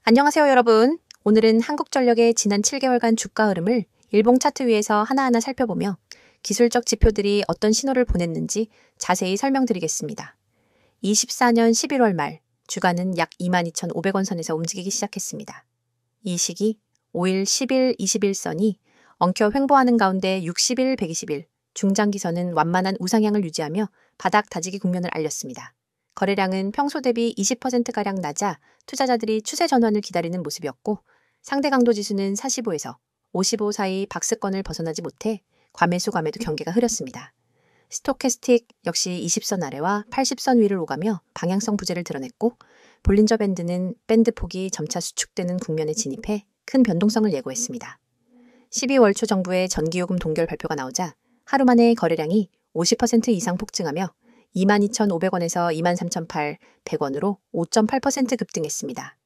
안녕하세요, 여러분. 오늘은 한국전력의 지난 7개월간 주가 흐름을 일봉 차트 위에서 하나하나 살펴보며 기술적 지표들이 어떤 신호를 보냈는지 자세히 설명드리겠습니다. 24년 11월 말 주가는 약 22,500원 선에서 움직이기 시작했습니다. 이 시기 5일, 10일, 21선이 엉켜 횡보하는 가운데 60일, 120일 중장기선은 완만한 우상향을 유지하며 바닥 다지기 국면을 알렸습니다. 거래량은 평소 대비 20%가량 낮아 투자자들이 추세 전환을 기다리는 모습이었고 상대 강도 지수는 45에서 55 사이 박스권을 벗어나지 못해 과매수 과매도 경계가 흐렸습니다. 스토캐스틱 역시 20선 아래와 80선 위를 오가며 방향성 부재를 드러냈고 볼린저 밴드는 밴드 폭이 점차 수축되는 국면에 진입해 큰 변동성을 예고했습니다. 12월 초 정부의 전기요금 동결 발표가 나오자 하루 만에 거래량이 50% 이상 폭증하며 22,500원에서 23,800원으로 5.8% 급등했습니다.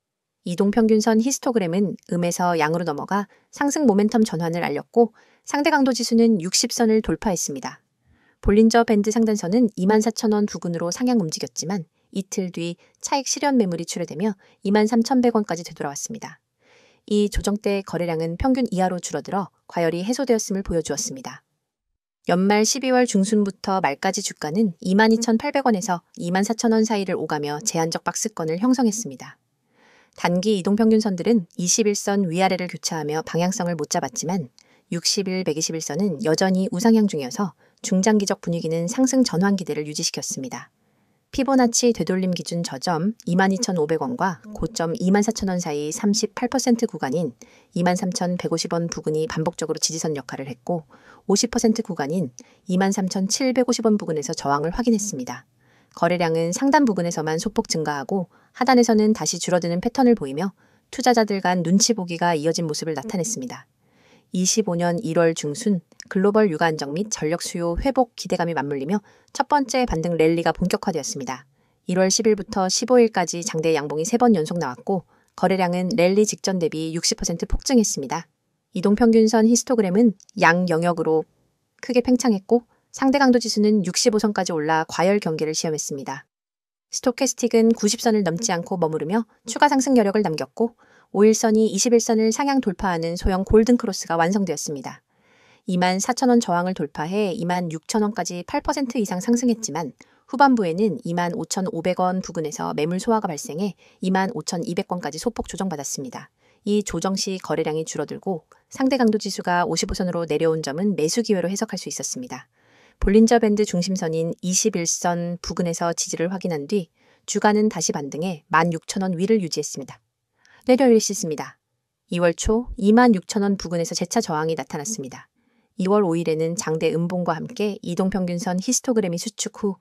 이동평균선 히스토그램은 음에서 양으로 넘어가 상승 모멘텀 전환을 알렸고 상대 강도 지수는 60선을 돌파했습니다. 볼린저 밴드 상단선은 24,000원 부근으로 상향 움직였지만 이틀 뒤 차익 실현 매물이 출회되며 23,100원까지 되돌아왔습니다. 이 조정 때 거래량은 평균 이하로 줄어들어 과열이 해소되었음을 보여주었습니다. 연말 12월 중순부터 말까지 주가는 22,800원에서 24,000원 사이를 오가며 제한적 박스권을 형성했습니다. 단기 이동평균선들은 21선 위아래를 교차하며 방향성을 못 잡았지만 60일, 120일선은 여전히 우상향 중이어서 중장기적 분위기는 상승 전환 기대를 유지시켰습니다. 피보나치 되돌림 기준 저점 22,500원과 고점 24,000원 사이 38% 구간인 23,150원 부근이 반복적으로 지지선 역할을 했고 50% 구간인 23,750원 부근에서 저항을 확인했습니다. 거래량은 상단 부근에서만 소폭 증가하고 하단에서는 다시 줄어드는 패턴을 보이며 투자자들 간 눈치 보기가 이어진 모습을 나타냈습니다. 25년 1월 중순 글로벌 유가 안정 및 전력 수요 회복 기대감이 맞물리며 첫 번째 반등 랠리가 본격화되었습니다. 1월 10일부터 15일까지 장대 양봉이 3번 연속 나왔고 거래량은 랠리 직전 대비 60% 폭증했습니다. 이동평균선 히스토그램은 양 영역으로 크게 팽창했고 상대 강도 지수는 65선까지 올라 과열 경계를 시험했습니다. 스토캐스틱은 90선을 넘지 않고 머무르며 추가 상승 여력을 남겼고 5일선이 21선을 상향 돌파하는 소형 골든 크로스가 완성되었습니다. 24,000원 저항을 돌파해 26,000원까지 8% 이상 상승했지만 후반부에는 25,500원 부근에서 매물 소화가 발생해 25,200원까지 소폭 조정받았습니다. 이 조정 시 거래량이 줄어들고 상대 강도 지수가 55선으로 내려온 점은 매수 기회로 해석할 수 있었습니다. 볼린저 밴드 중심선인 21선 부근에서 지지를 확인한 뒤 주가는 다시 반등해 16,000원 위를 유지했습니다. 내려일 시습니다. 2월 초 26,000원 부근에서 재차 저항이 나타났습니다. 2월 5일에는 장대 음봉과 함께 이동평균선 히스토그램이 수축 후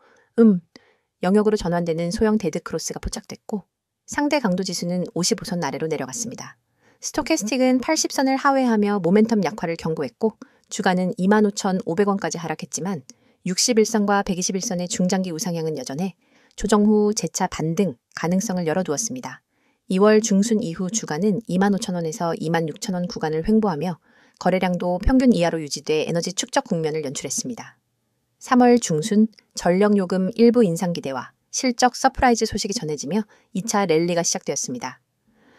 영역으로 전환되는 소형 데드크로스가 포착됐고 상대 강도 지수는 55선 아래로 내려갔습니다. 스토캐스틱은 80선을 하회하며 모멘텀 약화를 경고했고 주가는 25,500원까지 하락했지만 61선과 121선의 중장기 우상향은 여전해 조정 후 재차 반등 가능성을 열어두었습니다. 2월 중순 이후 주가는 25,000원에서 26,000원 구간을 횡보하며 거래량도 평균 이하로 유지돼 에너지 축적 국면을 연출했습니다. 3월 중순 전력요금 일부 인상 기대와 실적 서프라이즈 소식이 전해지며 2차 랠리가 시작되었습니다.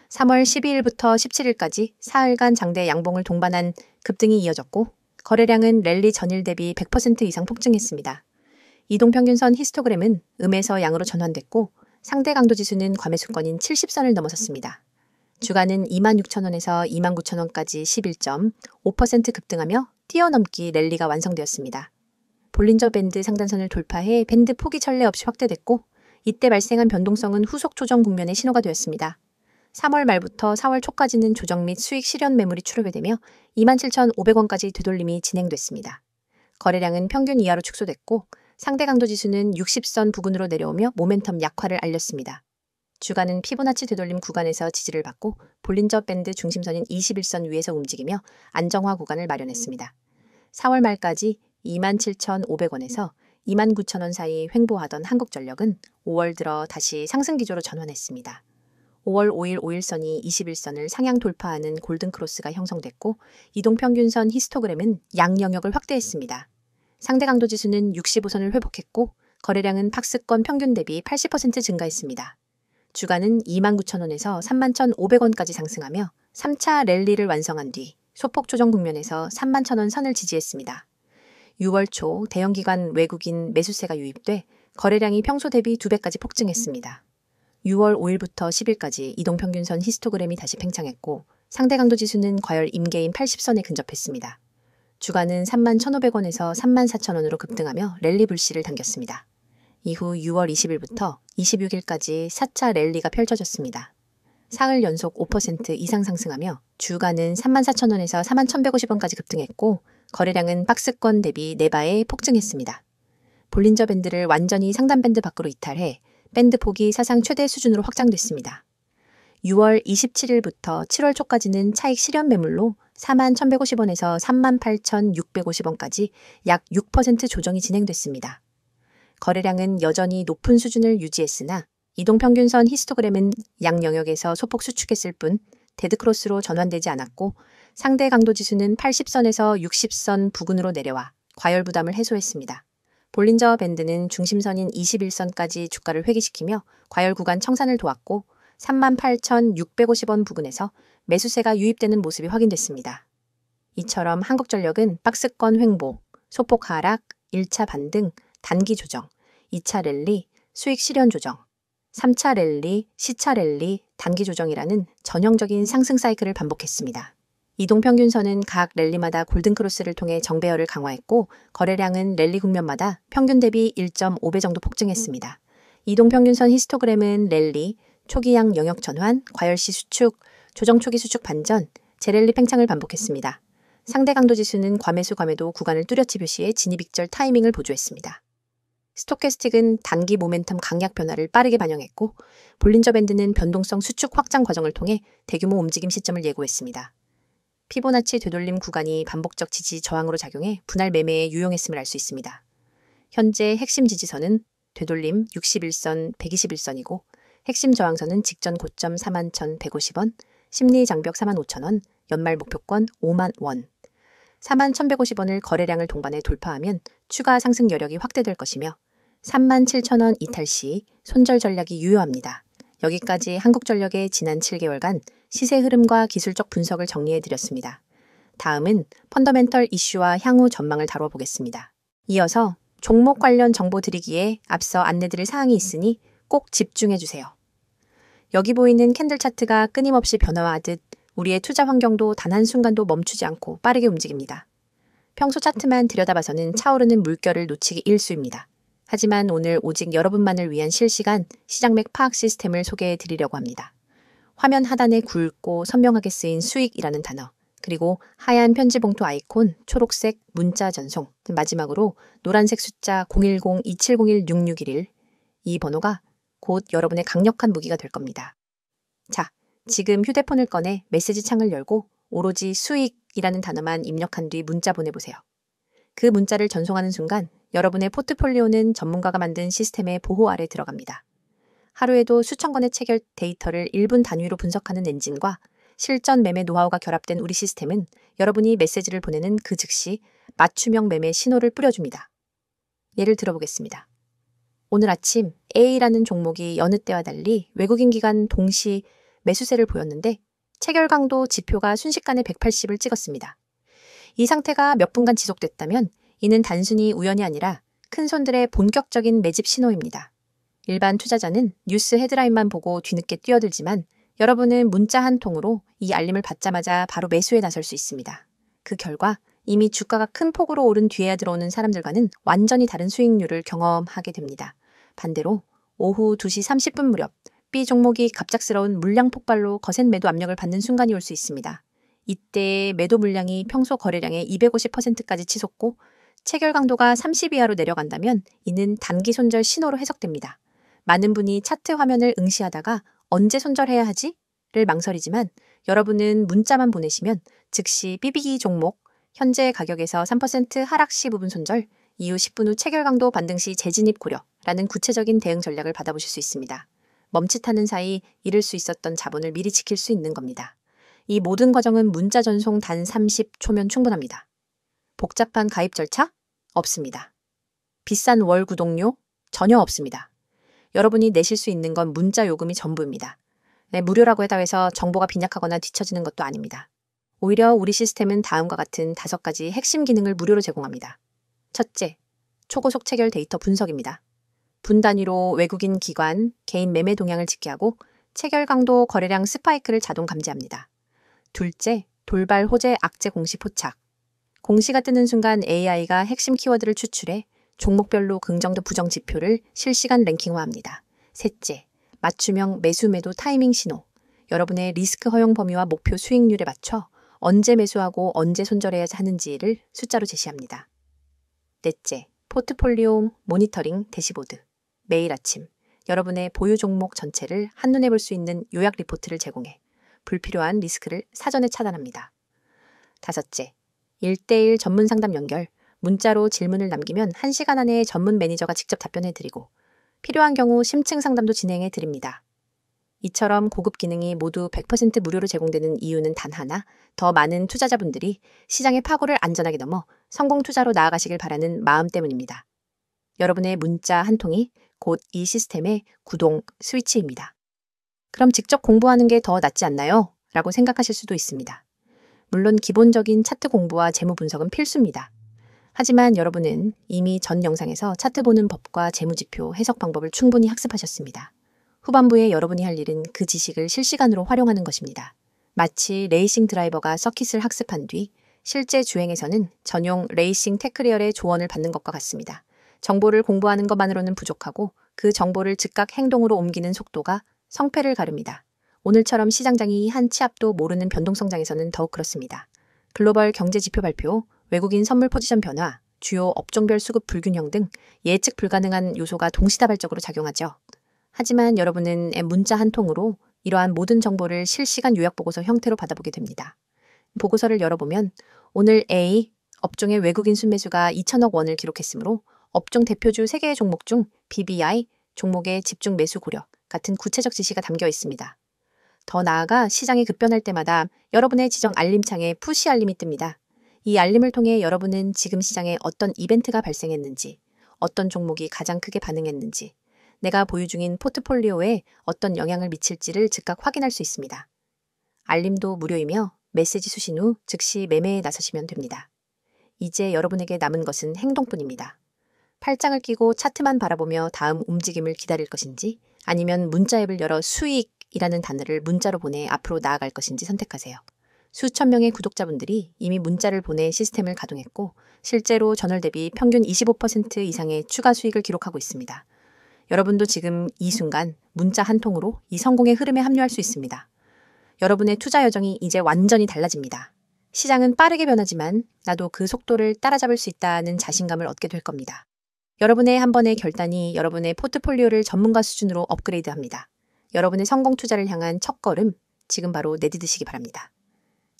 3월 12일부터 17일까지 사흘간 장대 양봉을 동반한 급등이 이어졌고 거래량은 랠리 전일 대비 100% 이상 폭증했습니다. 이동평균선 히스토그램은 음에서 양으로 전환됐고 상대 강도 지수는 과매수권인 70선을 넘어섰습니다. 주가는 26,000원에서 29,000원까지 11.5% 급등하며 뛰어넘기 랠리가 완성되었습니다. 볼린저 밴드 상단선을 돌파해 밴드 폭이 전례 없이 확대됐고 이때 발생한 변동성은 후속 조정 국면의 신호가 되었습니다. 3월 말부터 4월 초까지는 조정 및 수익 실현 매물이 출회되며 27,500원까지 되돌림이 진행됐습니다. 거래량은 평균 이하로 축소됐고 상대 강도 지수는 60선 부근으로 내려오며 모멘텀 약화를 알렸습니다. 주가는 피보나치 되돌림 구간에서 지지를 받고 볼린저 밴드 중심선인 21선 위에서 움직이며 안정화 구간을 마련했습니다. 4월 말까지 27,500원에서 29,000원 사이 횡보하던 한국전력은 5월 들어 다시 상승 기조로 전환했습니다. 5월 5일 5일선이 21선을 상향 돌파하는 골든크로스가 형성됐고 이동평균선 히스토그램은 양 영역을 확대했습니다. 상대 강도 지수는 65선을 회복했고 거래량은 박스권 평균 대비 80% 증가했습니다. 주가는 29,000원에서 31,500원까지 상승하며 3차 랠리를 완성한 뒤 소폭 조정 국면에서 31,000원 선을 지지했습니다. 6월 초 대형기관 외국인 매수세가 유입돼 거래량이 평소 대비 2배까지 폭증했습니다. 6월 5일부터 10일까지 이동평균선 히스토그램이 다시 팽창했고 상대 강도 지수는 과열 임계인 80선에 근접했습니다. 주가는 31,500원에서 34,000원으로 급등하며 랠리 불씨를 당겼습니다. 이후 6월 20일부터 26일까지 4차 랠리가 펼쳐졌습니다. 사흘 연속 5% 이상 상승하며 주가는 34,000원에서 41,150원까지 급등했고 거래량은 박스권 대비 4배에 폭증했습니다. 볼린저 밴드를 완전히 상단 밴드 밖으로 이탈해 밴드 폭이 사상 최대 수준으로 확장됐습니다. 6월 27일부터 7월 초까지는 차익 실현 매물로 41,150원에서 38,650원까지 약 6% 조정이 진행됐습니다. 거래량은 여전히 높은 수준을 유지했으나 이동평균선 히스토그램은 양 영역에서 소폭 수축했을 뿐 데드크로스로 전환되지 않았고 상대 강도 지수는 80선에서 60선 부근으로 내려와 과열 부담을 해소했습니다. 볼린저 밴드는 중심선인 21선까지 주가를 회귀시키며 과열 구간 청산을 도왔고 38,650원 부근에서 매수세가 유입되는 모습이 확인됐습니다. 이처럼 한국전력은 박스권 횡보, 소폭 하락, 1차 반등, 단기 조정, 2차 랠리, 수익 실현 조정, 3차 랠리, 시차 랠리, 단기 조정이라는 전형적인 상승 사이클을 반복했습니다. 이동평균선은 각 랠리마다 골든크로스를 통해 정배열을 강화했고 거래량은 랠리 국면마다 평균 대비 1.5배 정도 폭증했습니다. 이동평균선 히스토그램은 랠리, 초기양 영역 전환, 과열시 수축, 조정 초기 수축 반전, 재랠리 팽창을 반복했습니다. 상대 강도 지수는 과매수 과매도 구간을 뚜렷이 표시해 진입익절 타이밍을 보조했습니다. 스토캐스틱은 단기 모멘텀 강약 변화를 빠르게 반영했고 볼린저 밴드는 변동성 수축 확장 과정을 통해 대규모 움직임 시점을 예고했습니다. 피보나치 되돌림 구간이 반복적 지지 저항으로 작용해 분할 매매에 유용했음을 알 수 있습니다. 현재 핵심 지지선은 되돌림 61선, 121선이고 핵심 저항선은 직전 고점 41,150원, 심리 장벽 45,000원, 연말 목표권 50,000원, 41,150원을 거래량을 동반해 돌파하면 추가 상승 여력이 확대될 것이며 37,000원 이탈 시 손절 전략이 유효합니다. 여기까지 한국전력의 지난 7개월간 시세 흐름과 기술적 분석을 정리해드렸습니다. 다음은 펀더멘털 이슈와 향후 전망을 다뤄보겠습니다. 이어서 종목 관련 정보 드리기에 앞서 안내드릴 사항이 있으니 꼭 집중해주세요. 여기 보이는 캔들 차트가 끊임없이 변화하듯 우리의 투자 환경도 단 한순간도 멈추지 않고 빠르게 움직입니다. 평소 차트만 들여다봐서는 차오르는 물결을 놓치기 일쑤입니다. 하지만 오늘 오직 여러분만을 위한 실시간 시장맥 파악 시스템을 소개해 드리려고 합니다. 화면 하단에 굵고 선명하게 쓰인 수익이라는 단어, 그리고 하얀 편지 봉투 아이콘, 초록색 문자 전송, 마지막으로 노란색 숫자 010-2701-6611, 이 번호가 곧 여러분의 강력한 무기가 될 겁니다. 자, 지금 휴대폰을 꺼내 메시지 창을 열고 오로지 수익이라는 단어만 입력한 뒤 문자 보내보세요. 그 문자를 전송하는 순간 여러분의 포트폴리오는 전문가가 만든 시스템의 보호 아래 들어갑니다. 하루에도 수천 건의 체결 데이터를 1분 단위로 분석하는 엔진과 실전 매매 노하우가 결합된 우리 시스템은 여러분이 메시지를 보내는 그 즉시 맞춤형 매매 신호를 뿌려줍니다. 예를 들어보겠습니다. 오늘 아침 A라는 종목이 여느 때와 달리 외국인 기관 동시 매수세를 보였는데 체결 강도 지표가 순식간에 180을 찍었습니다. 이 상태가 몇 분간 지속됐다면 이는 단순히 우연이 아니라 큰 손들의 본격적인 매집 신호입니다. 일반 투자자는 뉴스 헤드라인만 보고 뒤늦게 뛰어들지만 여러분은 문자 한 통으로 이 알림을 받자마자 바로 매수에 나설 수 있습니다. 그 결과 이미 주가가 큰 폭으로 오른 뒤에야 들어오는 사람들과는 완전히 다른 수익률을 경험하게 됩니다. 반대로 오후 2시 30분 무렵 B 종목이 갑작스러운 물량 폭발로 거센 매도 압력을 받는 순간이 올 수 있습니다. 이때 매도 물량이 평소 거래량의 250%까지 치솟고 체결 강도가 30 이하로 내려간다면 이는 단기 손절 신호로 해석됩니다. 많은 분이 차트 화면을 응시하다가 언제 손절해야 하지? 를 망설이지만 여러분은 문자만 보내시면 즉시 BB기 종목 현재 가격에서 3% 하락 시 부분 손절, 이후 10분 후 체결 강도 반등 시 재진입 고려라는 구체적인 대응 전략을 받아보실 수 있습니다. 멈칫하는 사이 잃을 수 있었던 자본을 미리 지킬 수 있는 겁니다. 이 모든 과정은 문자 전송 단 30초면 충분합니다. 복잡한 가입 절차? 없습니다. 비싼 월 구독료? 전혀 없습니다. 여러분이 내실 수 있는 건 문자 요금이 전부입니다. 네, 무료라고 해서 정보가 빈약하거나 뒤처지는 것도 아닙니다. 오히려 우리 시스템은 다음과 같은 5가지 핵심 기능을 무료로 제공합니다. 첫째, 초고속 체결 데이터 분석입니다. 분 단위로 외국인 기관, 개인 매매 동향을 집계하고 체결 강도, 거래량 스파이크를 자동 감지합니다. 둘째, 돌발 호재 악재 공시 포착. 공시가 뜨는 순간 AI가 핵심 키워드를 추출해 종목별로 긍정도 부정 지표를 실시간 랭킹화합니다. 셋째, 맞춤형 매수 매도 타이밍 신호. 여러분의 리스크 허용 범위와 목표 수익률에 맞춰 언제 매수하고 언제 손절해야 하는지를 숫자로 제시합니다. 넷째, 포트폴리오 모니터링 대시보드. 매일 아침 여러분의 보유 종목 전체를 한눈에 볼 수 있는 요약 리포트를 제공해 불필요한 리스크를 사전에 차단합니다. 다섯째, 1대1 전문 상담 연결. 문자로 질문을 남기면 1시간 안에 전문 매니저가 직접 답변해드리고 필요한 경우 심층 상담도 진행해드립니다. 이처럼 고급 기능이 모두 100% 무료로 제공되는 이유는 단 하나, 더 많은 투자자분들이 시장의 파고를 안전하게 넘어 성공 투자로 나아가시길 바라는 마음 때문입니다. 여러분의 문자 한 통이 곧 이 시스템의 구동 스위치입니다. 그럼 직접 공부하는 게 더 낫지 않나요? 라고 생각하실 수도 있습니다. 물론 기본적인 차트 공부와 재무 분석은 필수입니다. 하지만 여러분은 이미 전 영상에서 차트 보는 법과 재무지표 해석 방법을 충분히 학습하셨습니다. 후반부에 여러분이 할 일은 그 지식을 실시간으로 활용하는 것입니다. 마치 레이싱 드라이버가 서킷을 학습한 뒤 실제 주행에서는 전용 레이싱 테크리얼의 조언을 받는 것과 같습니다. 정보를 공부하는 것만으로는 부족하고 그 정보를 즉각 행동으로 옮기는 속도가 성패를 가릅니다. 오늘처럼 시장장이 한 치 앞도 모르는 변동성장에서는 더욱 그렇습니다. 글로벌 경제지표 발표, 외국인 선물 포지션 변화, 주요 업종별 수급 불균형 등 예측 불가능한 요소가 동시다발적으로 작용하죠. 하지만 여러분은 문자 한 통으로 이러한 모든 정보를 실시간 요약보고서 형태로 받아보게 됩니다. 보고서를 열어보면 오늘 A, 업종의 외국인 순매수가 2천억 원을 기록했으므로 업종 대표주 3개의 종목 중 BBI, 종목의 집중 매수 고려 같은 구체적 지시가 담겨 있습니다. 더 나아가 시장이 급변할 때마다 여러분의 지정 알림창에 푸시 알림이 뜹니다. 이 알림을 통해 여러분은 지금 시장에 어떤 이벤트가 발생했는지, 어떤 종목이 가장 크게 반응했는지, 내가 보유 중인 포트폴리오에 어떤 영향을 미칠지를 즉각 확인할 수 있습니다. 알림도 무료이며 메시지 수신 후 즉시 매매에 나서시면 됩니다. 이제 여러분에게 남은 것은 행동뿐입니다. 팔짱을 끼고 차트만 바라보며 다음 움직임을 기다릴 것인지 아니면 문자 앱을 열어 수익이라는 단어를 문자로 보내 앞으로 나아갈 것인지 선택하세요. 수천 명의 구독자분들이 이미 문자를 보내 시스템을 가동했고 실제로 전월 대비 평균 25% 이상의 추가 수익을 기록하고 있습니다. 여러분도 지금 이 순간 문자 한 통으로 이 성공의 흐름에 합류할 수 있습니다. 여러분의 투자 여정이 이제 완전히 달라집니다. 시장은 빠르게 변하지만 나도 그 속도를 따라잡을 수 있다는 자신감을 얻게 될 겁니다. 여러분의 한 번의 결단이 여러분의 포트폴리오를 전문가 수준으로 업그레이드합니다. 여러분의 성공 투자를 향한 첫걸음, 지금 바로 내디디시기 바랍니다.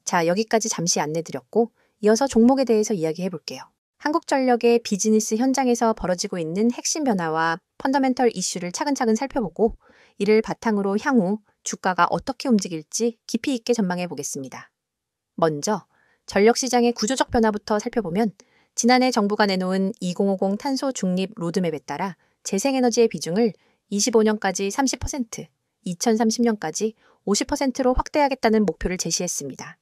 자, 여기까지 잠시 안내드렸고 이어서 종목에 대해서 이야기해 볼게요. 한국전력의 비즈니스 현장에서 벌어지고 있는 핵심 변화와 펀더멘털 이슈를 차근차근 살펴보고 이를 바탕으로 향후 주가가 어떻게 움직일지 깊이 있게 전망해 보겠습니다. 먼저 전력시장의 구조적 변화부터 살펴보면 지난해 정부가 내놓은 2050 탄소 중립 로드맵에 따라 재생에너지의 비중을 25년까지 30%, 2030년까지 50%로 확대하겠다는 목표를 제시했습니다.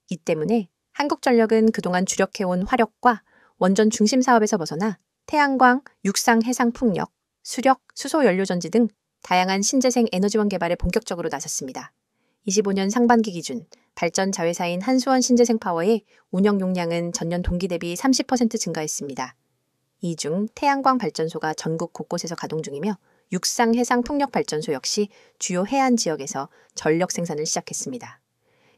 이 때문에 한국전력은 그동안 주력해온 화력과 원전 중심 사업에서 벗어나 태양광, 육상, 해상, 풍력, 수력, 수소 연료전지 등 다양한 신재생 에너지원 개발에 본격적으로 나섰습니다. 25년 상반기 기준 발전 자회사인 한수원 신재생파워의 운영 용량은 전년 동기 대비 30% 증가했습니다. 이 중 태양광 발전소가 전국 곳곳에서 가동 중이며 육상, 해상, 풍력 발전소 역시 주요 해안 지역에서 전력 생산을 시작했습니다.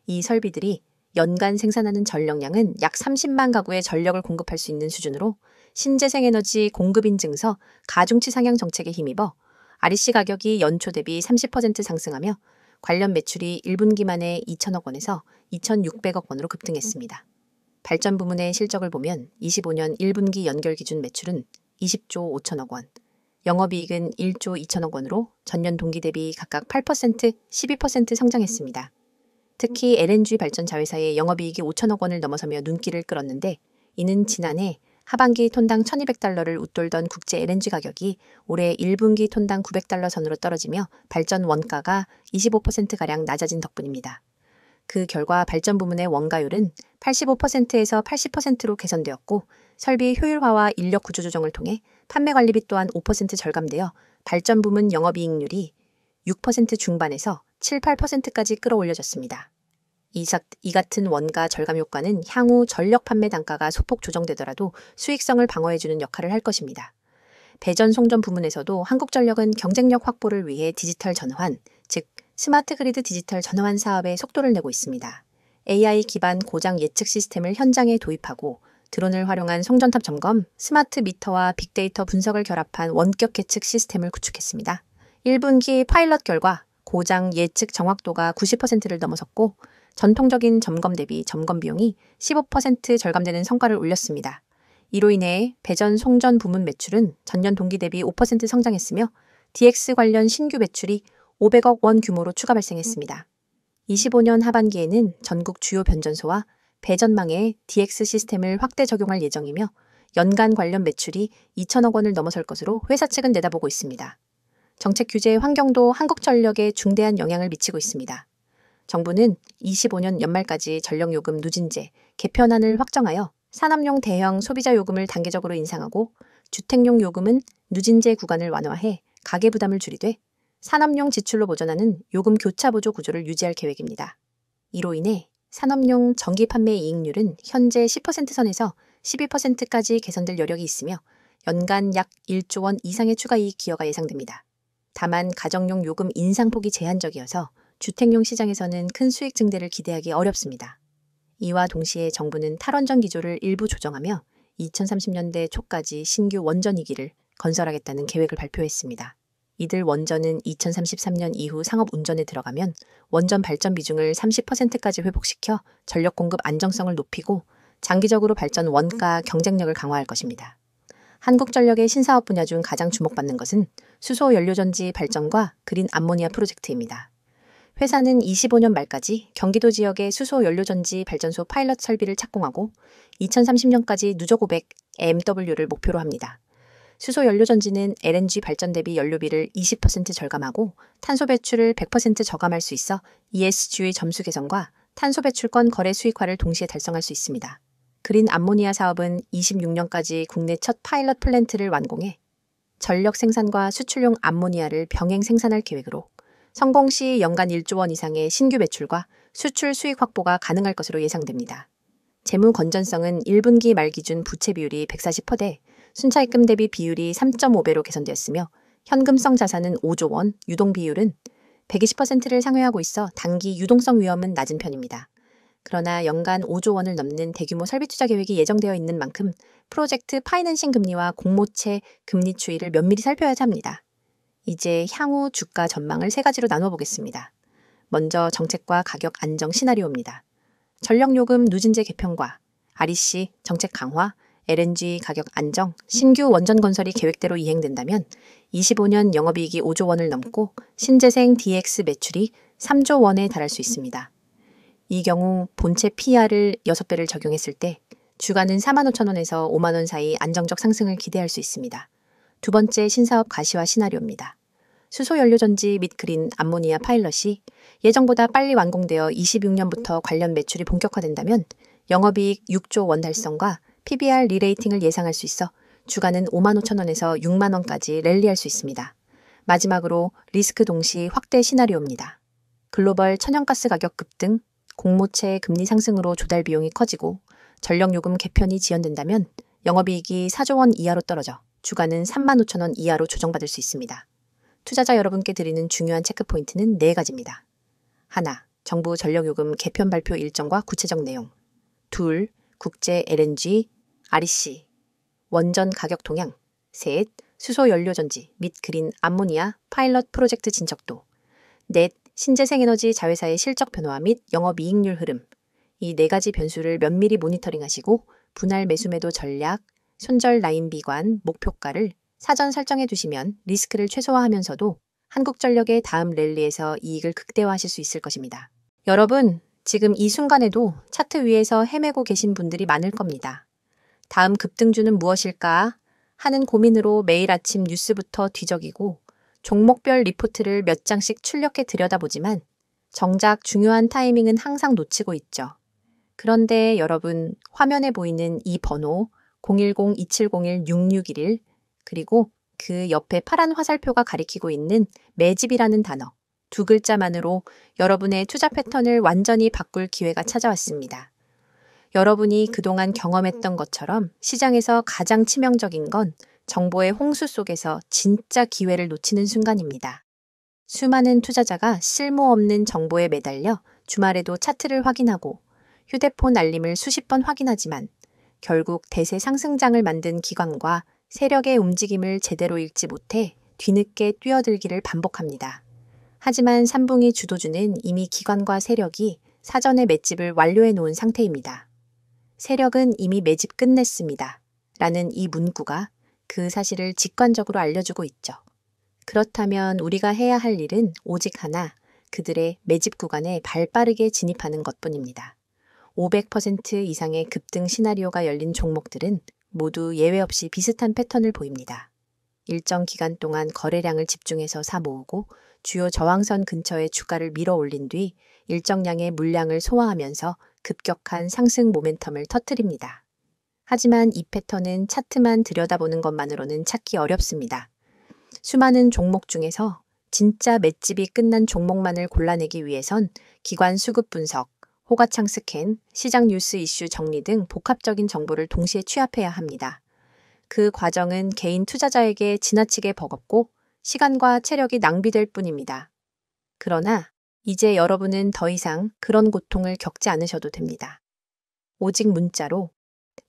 이 설비들이 연간 생산하는 전력량은 약 30만 가구의 전력을 공급할 수 있는 수준으로 신재생에너지 공급인증서 가중치 상향 정책에 힘입어 REC 가격이 연초 대비 30% 상승하며 관련 매출이 1분기 만에 2천억 원에서 2,600억 원으로 급등했습니다. 발전 부문의 실적을 보면 25년 1분기 연결 기준 매출은 20조 5천억 원, 영업이익은 1조 2천억 원으로 전년 동기 대비 각각 8%, 12% 성장했습니다. 특히 LNG 발전 자회사의 영업이익이 5천억 원을 넘어서며 눈길을 끌었는데 이는 지난해 하반기 톤당 1200달러를 웃돌던 국제 LNG 가격이 올해 1분기 톤당 900달러 선으로 떨어지며 발전 원가가 25%가량 낮아진 덕분입니다. 그 결과 발전 부문의 원가율은 85%에서 80%로 개선되었고 설비 효율화와 인력 구조 조정을 통해 판매 관리비 또한 5% 절감되어 발전 부문 영업이익률이 6% 중반에서 7, 8%까지 끌어올려졌습니다. 이 같은 원가 절감 효과는 향후 전력 판매 단가가 소폭 조정되더라도 수익성을 방어해주는 역할을 할 것입니다. 배전 송전 부문에서도 한국전력은 경쟁력 확보를 위해 디지털 전환, 즉 스마트 그리드 디지털 전환 사업에 속도를 내고 있습니다. AI 기반 고장 예측 시스템을 현장에 도입하고 드론을 활용한 송전탑 점검, 스마트 미터와 빅데이터 분석을 결합한 원격 계측 시스템을 구축했습니다. 1분기 파일럿 결과 고장 예측 정확도가 90%를 넘어섰고 전통적인 점검 대비 점검 비용이 15% 절감되는 성과를 올렸습니다. 이로 인해 배전 송전 부문 매출은 전년 동기 대비 5% 성장했으며 DX 관련 신규 매출이 500억 원 규모로 추가 발생했습니다. 25년 하반기에는 전국 주요 변전소와 배전망에 DX 시스템을 확대 적용할 예정이며 연간 관련 매출이 2천억 원을 넘어설 것으로 회사 측은 내다보고 있습니다. 정책 규제 환경도 한국전력에 중대한 영향을 미치고 있습니다. 정부는 25년 연말까지 전력요금 누진제 개편안을 확정하여 산업용 대형 소비자 요금을 단계적으로 인상하고 주택용 요금은 누진제 구간을 완화해 가계부담을 줄이되 산업용 지출로 보전하는 요금 교차 보조 구조를 유지할 계획입니다. 이로 인해 산업용 전기 판매 이익률은 현재 10% 선에서 12%까지 개선될 여력이 있으며 연간 약 1조 원 이상의 추가 이익 기여가 예상됩니다. 다만 가정용 요금 인상폭이 제한적이어서 주택용 시장에서는 큰 수익 증대를 기대하기 어렵습니다. 이와 동시에 정부는 탈원전 기조를 일부 조정하며 2030년대 초까지 신규 원전 2기를 건설하겠다는 계획을 발표했습니다. 이들 원전은 2033년 이후 상업 운전에 들어가면 원전 발전 비중을 30%까지 회복시켜 전력 공급 안정성을 높이고 장기적으로 발전 원가 경쟁력을 강화할 것입니다. 한국전력의 신사업 분야 중 가장 주목받는 것은 수소 연료전지 발전과 그린 암모니아 프로젝트입니다. 회사는 25년 말까지 경기도 지역의 수소 연료전지 발전소 파일럿 설비를 착공하고 2030년까지 누적 500 MW를 목표로 합니다. 수소 연료전지는 LNG 발전 대비 연료비를 20% 절감하고 탄소 배출을 100% 저감할 수 있어 ESG 점수 개선과 탄소 배출권 거래 수익화를 동시에 달성할 수 있습니다. 그린 암모니아 사업은 26년까지 국내 첫 파일럿 플랜트를 완공해 전력 생산과 수출용 암모니아를 병행 생산할 계획으로 성공 시 연간 1조 원 이상의 신규 매출과 수출 수익 확보가 가능할 것으로 예상됩니다. 재무 건전성은 1분기 말 기준 부채 비율이 140%대, 순차입금 대비 비율이 3.5배로 개선되었으며 현금성 자산은 5조 원, 유동 비율은 120%를 상회하고 있어 단기 유동성 위험은 낮은 편입니다. 그러나 연간 5조 원을 넘는 대규모 설비 투자 계획이 예정되어 있는 만큼 프로젝트 파이낸싱 금리와 공모채 금리 추이를 면밀히 살펴야 합니다. 이제 향후 주가 전망을 세 가지로 나눠보겠습니다. 먼저 정책과 가격 안정 시나리오입니다. 전력요금 누진제 개편과 REC 정책 강화, LNG 가격 안정, 신규 원전 건설이 계획대로 이행된다면 25년 영업이익이 5조 원을 넘고 신재생 DX 매출이 3조 원에 달할 수 있습니다. 이 경우 본체 PR을 6배를 적용했을 때 주가는 45,000원에서 5만 원 사이 안정적 상승을 기대할 수 있습니다. 두 번째 신사업 가시화 시나리오입니다. 수소연료전지 및 그린 암모니아 파일럿이 예정보다 빨리 완공되어 26년부터 관련 매출이 본격화된다면 영업이익 6조 원 달성과 PBR 리레이팅을 예상할 수 있어 주가는 55,000원에서 6만 원까지 랠리할 수 있습니다. 마지막으로 리스크 동시 확대 시나리오입니다. 글로벌 천연가스 가격 급등, 공모채 금리 상승으로 조달 비용이 커지고 전력요금 개편이 지연된다면 영업이익이 4조 원 이하로 떨어져 주가는 35,000원 이하로 조정받을 수 있습니다. 투자자 여러분께 드리는 중요한 체크포인트는 4가지입니다. 하나, 정부 전력요금 개편 발표 일정과 구체적 내용. 둘, 국제 LNG, REC, 원전 가격 동향. 셋, 수소연료전지 및 그린 암모니아 파일럿 프로젝트 진척도. 넷, 신재생에너지 자회사의 실적 변화 및 영업이익률 흐름. 이 4가지 변수를 면밀히 모니터링하시고 분할 매수매도 전략, 손절 라인 비관, 목표가를 사전 설정해 두시면 리스크를 최소화하면서도 한국전력의 다음 랠리에서 이익을 극대화하실 수 있을 것입니다. 여러분, 지금 이 순간에도 차트 위에서 헤매고 계신 분들이 많을 겁니다. 다음 급등주는 무엇일까? 하는 고민으로 매일 아침 뉴스부터 뒤적이고 종목별 리포트를 몇 장씩 출력해 들여다보지만 정작 중요한 타이밍은 항상 놓치고 있죠. 그런데 여러분, 화면에 보이는 이 번호 010-2701-6611 그리고 그 옆에 파란 화살표가 가리키고 있는 매집이라는 단어 두 글자만으로 여러분의 투자 패턴을 완전히 바꿀 기회가 찾아왔습니다. 여러분이 그동안 경험했던 것처럼 시장에서 가장 치명적인 건 정보의 홍수 속에서 진짜 기회를 놓치는 순간입니다. 수많은 투자자가 쓸모없는 정보에 매달려 주말에도 차트를 확인하고 휴대폰 알림을 수십 번 확인하지만 결국 대세 상승장을 만든 기관과 세력의 움직임을 제대로 읽지 못해 뒤늦게 뛰어들기를 반복합니다. 하지만 삼붕이 주도주는 이미 기관과 세력이 사전에 맷집을 완료해 놓은 상태입니다. 세력은 이미 매집 끝냈습니다. 라는 이 문구가 그 사실을 직관적으로 알려주고 있죠. 그렇다면 우리가 해야 할 일은 오직 하나, 그들의 매집 구간에 발빠르게 진입하는 것뿐입니다. 500% 이상의 급등 시나리오가 열린 종목들은 모두 예외 없이 비슷한 패턴을 보입니다. 일정 기간 동안 거래량을 집중해서 사 모으고 주요 저항선 근처에 주가를 밀어 올린 뒤 일정량의 물량을 소화하면서 급격한 상승 모멘텀을 터뜨립니다. 하지만 이 패턴은 차트만 들여다보는 것만으로는 찾기 어렵습니다. 수많은 종목 중에서 진짜 맷집이 끝난 종목만을 골라내기 위해선 기관 수급 분석, 호가창 스캔, 시장 뉴스 이슈 정리 등 복합적인 정보를 동시에 취합해야 합니다. 그 과정은 개인 투자자에게 지나치게 버겁고 시간과 체력이 낭비될 뿐입니다. 그러나 이제 여러분은 더 이상 그런 고통을 겪지 않으셔도 됩니다. 오직 문자로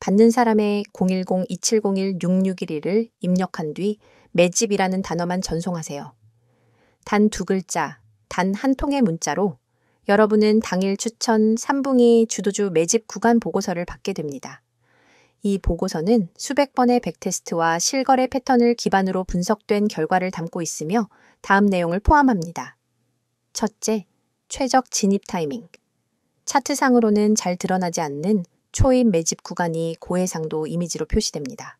받는 사람의 010-2701-6611을 입력한 뒤 매집이라는 단어만 전송하세요. 단 두 글자, 단 한 통의 문자로 여러분은 당일 추천 3분기 주도주 매집 구간 보고서를 받게 됩니다. 이 보고서는 수백 번의 백테스트와 실거래 패턴을 기반으로 분석된 결과를 담고 있으며 다음 내용을 포함합니다. 첫째, 최적 진입 타이밍. 차트상으로는 잘 드러나지 않는 초입 매집 구간이 고해상도 이미지로 표시됩니다.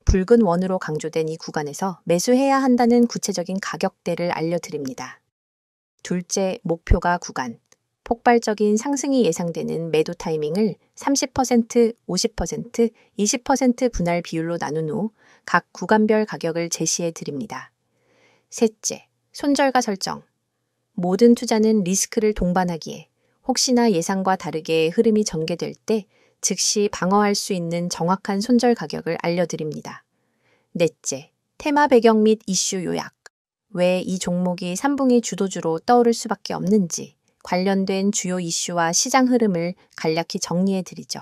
붉은 원으로 강조된 이 구간에서 매수해야 한다는 구체적인 가격대를 알려드립니다. 둘째, 목표가 구간. 폭발적인 상승이 예상되는 매도 타이밍을 30%, 50%, 20% 분할 비율로 나눈 후 각 구간별 가격을 제시해 드립니다. 셋째, 손절가 설정. 모든 투자는 리스크를 동반하기에 혹시나 예상과 다르게 흐름이 전개될 때 즉시 방어할 수 있는 정확한 손절 가격을 알려드립니다. 넷째, 테마 배경 및 이슈 요약. 왜 이 종목이 3분기 주도주로 떠오를 수밖에 없는지 관련된 주요 이슈와 시장 흐름을 간략히 정리해 드리죠.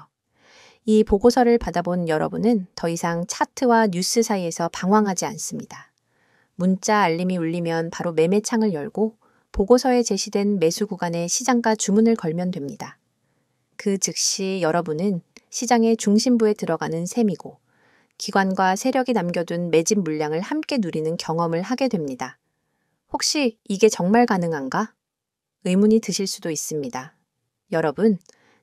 이 보고서를 받아본 여러분은 더 이상 차트와 뉴스 사이에서 방황하지 않습니다. 문자 알림이 울리면 바로 매매창을 열고 보고서에 제시된 매수 구간에 시장가 주문을 걸면 됩니다. 그 즉시 여러분은 시장의 중심부에 들어가는 셈이고 기관과 세력이 남겨둔 매집 물량을 함께 누리는 경험을 하게 됩니다. 혹시 이게 정말 가능한가? 의문이 드실 수도 있습니다. 여러분,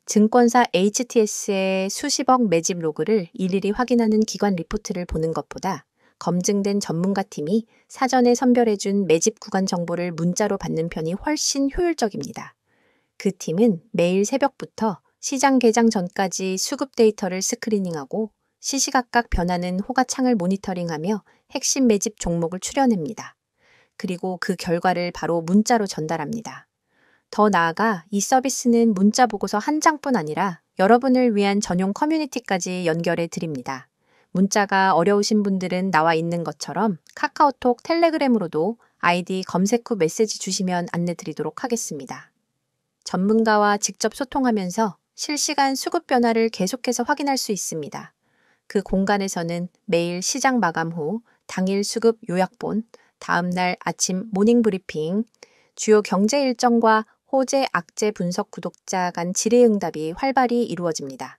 증권사 HTS의 수십억 매집 로그를 일일이 확인하는 기관 리포트를 보는 것보다 검증된 전문가 팀이 사전에 선별해준 매집 구간 정보를 문자로 받는 편이 훨씬 효율적입니다. 그 팀은 매일 새벽부터 시장 개장 전까지 수급 데이터를 스크리닝하고 시시각각 변하는 호가창을 모니터링하며 핵심 매집 종목을 추려냅니다. 그리고 그 결과를 바로 문자로 전달합니다. 더 나아가 이 서비스는 문자 보고서 한 장뿐 아니라 여러분을 위한 전용 커뮤니티까지 연결해 드립니다. 문자가 어려우신 분들은 나와 있는 것처럼 카카오톡, 텔레그램으로도 아이디 검색 후 메시지 주시면 안내 드리도록 하겠습니다. 전문가와 직접 소통하면서 실시간 수급 변화를 계속해서 확인할 수 있습니다. 그 공간에서는 매일 시장 마감 후 당일 수급 요약본, 다음날 아침 모닝 브리핑, 주요 경제 일정과 호재, 악재 분석 구독자 간 질의응답이 활발히 이루어집니다.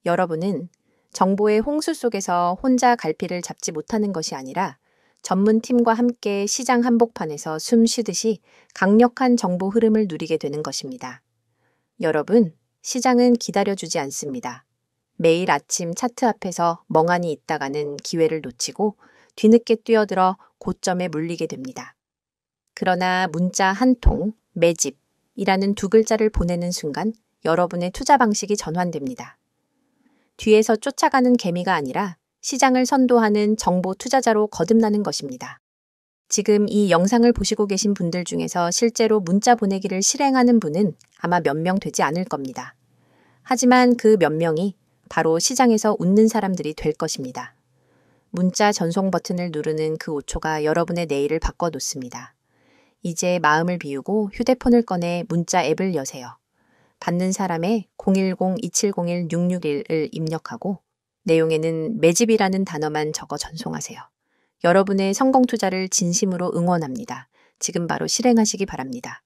여러분은 정보의 홍수 속에서 혼자 갈피를 잡지 못하는 것이 아니라 전문팀과 함께 시장 한복판에서 숨 쉬듯이 강력한 정보 흐름을 누리게 되는 것입니다. 여러분, 시장은 기다려주지 않습니다. 매일 아침 차트 앞에서 멍하니 있다가는 기회를 놓치고 뒤늦게 뛰어들어 고점에 물리게 됩니다. 그러나 문자 한 통, 매집이라는 두 글자를 보내는 순간 여러분의 투자 방식이 전환됩니다. 뒤에서 쫓아가는 개미가 아니라 시장을 선도하는 정보 투자자로 거듭나는 것입니다. 지금 이 영상을 보시고 계신 분들 중에서 실제로 문자 보내기를 실행하는 분은 아마 몇 명 되지 않을 겁니다. 하지만 그 몇 명이 바로 시장에서 웃는 사람들이 될 것입니다. 문자 전송 버튼을 누르는 그 5초가 여러분의 내일을 바꿔놓습니다. 이제 마음을 비우고 휴대폰을 꺼내 문자 앱을 여세요. 받는 사람의 010-2701-661을 입력하고 내용에는 매집이라는 단어만 적어 전송하세요. 여러분의 성공 투자를 진심으로 응원합니다. 지금 바로 실행하시기 바랍니다.